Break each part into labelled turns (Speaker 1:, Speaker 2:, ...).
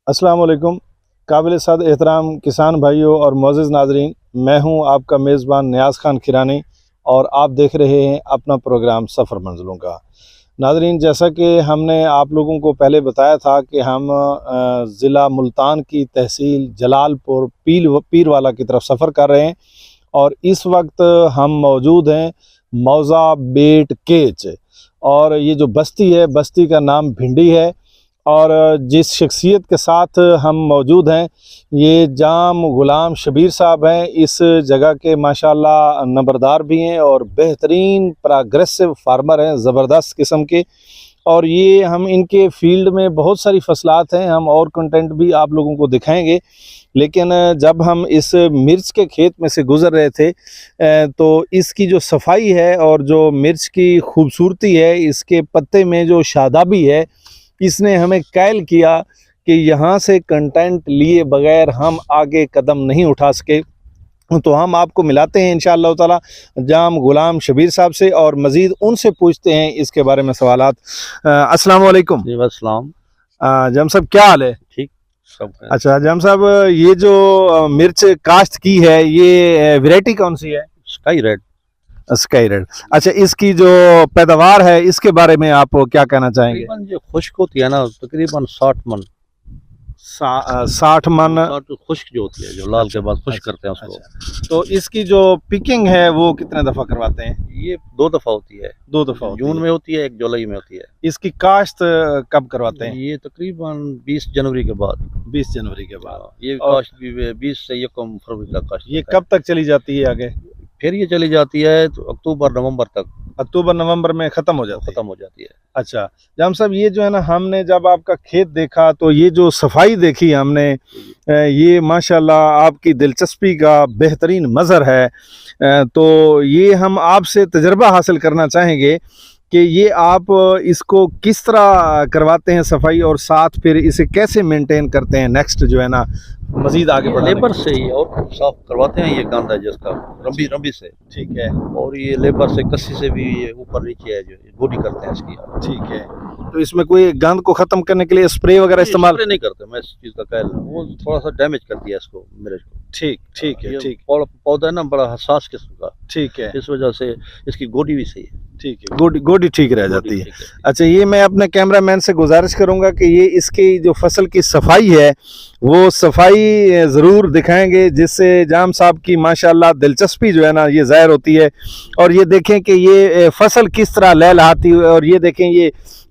Speaker 1: अस्सलाम वालेकुम। काबिल सद एहतराम किसान भाइयों और मोअज़्ज़िज़ नाज़रीन, मैं हूं आपका मेज़बान नियाज़ खान खिरानी और आप देख रहे हैं अपना प्रोग्राम सफ़र मंजिलों का। नाज़रीन, जैसा कि हमने आप लोगों को पहले बताया था कि हम ज़िला मुल्तान की तहसील जलालपुर पीरवाला की तरफ सफ़र कर रहे हैं और इस वक्त हम मौजूद हैं मौज़ा बेट केच, और ये जो बस्ती है, बस्ती का नाम भिंडी है। और जिस शख्सियत के साथ हम मौजूद हैं ये जाम गुलाम शबीर साहब हैं। इस जगह के माशाल्लाह नंबरदार भी हैं और बेहतरीन प्रोग्रेसिव फार्मर हैं, ज़बरदस्त किस्म के। और ये हम इनके फील्ड में बहुत सारी फसलात हैं, हम और कंटेंट भी आप लोगों को दिखाएंगे। लेकिन जब हम इस मिर्च के खेत में से गुज़र रहे थे तो इसकी जो सफाई है और जो मिर्च की खूबसूरती है, इसके पत्ते में जो शादाबी है, इसने हमें कैल किया कि यहाँ से कंटेंट लिए बगैर हम आगे कदम नहीं उठा सके। तो हम आपको मिलाते हैं इंशाअल्लाह ताला जाम गुलाम शबीर साहब से और मज़ीद उनसे पूछते हैं इसके बारे में सवालात। अस्सलाम वालेकुम।
Speaker 2: जी अस्सलाम।
Speaker 1: जाम साहब, क्या हाल है?
Speaker 2: ठीक सब।
Speaker 1: अच्छा जाम साहब, ये जो मिर्च काश्त की है ये वैरायटी कौन सी है?
Speaker 2: Sky red.
Speaker 1: Sky red. अच्छा, इसकी जो पैदावार है इसके बारे में आप क्या कहना चाहेंगे?
Speaker 2: तकरीबन जो खुश्क होती है ना, तकरीबन 60 मन।
Speaker 1: 60 मन
Speaker 2: खुश्क जो होती है, जो लाल के बाद खुश्क करते हैं उसको।
Speaker 1: अच्छा। तो इसकी जो पिकिंग है वो कितने दफ़ा करवाते हैं?
Speaker 2: ये 2 दफ़ा होती है।
Speaker 1: 2 दफ़ा
Speaker 2: जून में होती है, 1 जुलाई में होती है।
Speaker 1: इसकी काश्त कब करवाते हैं?
Speaker 2: ये तकरीबन 20 जनवरी के बाद।
Speaker 1: 20 जनवरी के बाद।
Speaker 2: ये काश्त भी 20 से 1 फरवरी तक काश्त।
Speaker 1: ये कब तक चली जाती है आगे?
Speaker 2: फिर ये चली जाती है तो अक्टूबर नवंबर तक।
Speaker 1: अक्टूबर नवंबर में ख़त्म हो जाती
Speaker 2: है।
Speaker 1: अच्छा जाम साहब, ये जो है ना, हमने जब आपका खेत देखा तो ये जो सफाई देखी हमने, ये माशाल्लाह आपकी दिलचस्पी का बेहतरीन मज़हर है। तो ये हम आपसे तजर्बा हासिल करना चाहेंगे कि ये आप इसको किस तरह करवाते हैं सफाई, और साथ फिर इसे कैसे मेंटेन करते हैं नेक्स्ट जो है ना मजीद आगे बढ़ाने?
Speaker 2: लेबर से ही और साफ करवाते हैं। ये गंद है जिसका रंबी से, ठीक है, और ये लेबर से कस्सी से भी ये ऊपर नीचे है जो गोडी करते हैं इसकी। ठीक है,
Speaker 1: तो इसमें कोई गंद को खत्म करने के लिए स्प्रे वगैरह इस्तेमाल
Speaker 2: नहीं करते? मैं इस चीज का कहना, वो थोड़ा सा डैमेज कर दिया इसको, मेरे को।
Speaker 1: ठीक है। ठीक,
Speaker 2: पौधा है ना बड़ा हसास किस्म का,
Speaker 1: ठीक है,
Speaker 2: इस वजह से इसकी गोडी भी सही है। ठीक है,
Speaker 1: गोडी ठीक रह जाती है। अच्छा, ये मैं अपने कैमरामैन से गुजारिश करूंगा कि ये इसकी जो फसल की सफाई है वो सफाई ज़रूर दिखाएंगे, जिससे जाम साहब की माशाल्लाह दिलचस्पी जो है ना ये ज़ाहिर होती है। और ये देखें कि ये फसल किस तरह लहलहाती है, और ये देखें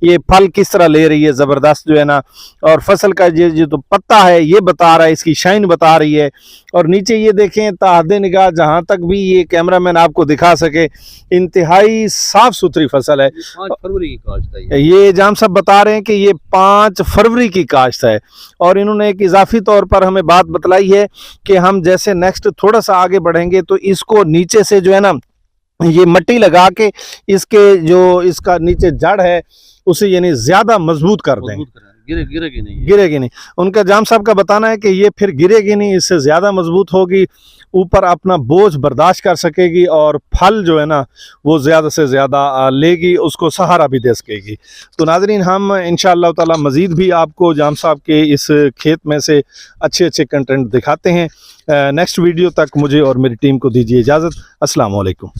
Speaker 1: ये फल किस तरह ले रही है, ज़बरदस्त जो है ना। और फसल का ये तो पत्ता है ये बता रहा है, इसकी शाइन बता रही है। और नीचे ये देखें, ताहदे निगाह जहाँ तक भी ये कैमरामैन आपको दिखा सके, इंतहाई साफ सुथरी फसल है।
Speaker 2: 5 फरवरी की काश्त है
Speaker 1: ये जाम साहब बता रहे हैं कि ये 5 फरवरी की काश्त है। और इन्होंने एक इजाफी तौर पर हमें बात बतलाई है कि हम जैसे नेक्स्ट थोड़ा सा आगे बढ़ेंगे तो इसको नीचे से जो है ना ये मट्टी लगा के इसके जो इसका नीचे जड़ है उसे यानी ज्यादा मजबूत कर दें। गिरेगी नहीं। उनका जाम साहब का बताना है कि ये फिर गिरेगी नहीं, इससे ज्यादा मजबूत होगी, ऊपर अपना बोझ बर्दाश्त कर सकेगी और फल जो है ना वो ज़्यादा से ज़्यादा लेगी, उसको सहारा भी दे सकेगी। तो नाज़रीन, हम इंशाअल्लाह ताला मज़ीद भी आपको जाम साहब के इस खेत में से अच्छे कंटेंट दिखाते हैं। नेक्स्ट वीडियो तक मुझे और मेरी टीम को दीजिए इजाज़त। अस्सलाम वालेकुम।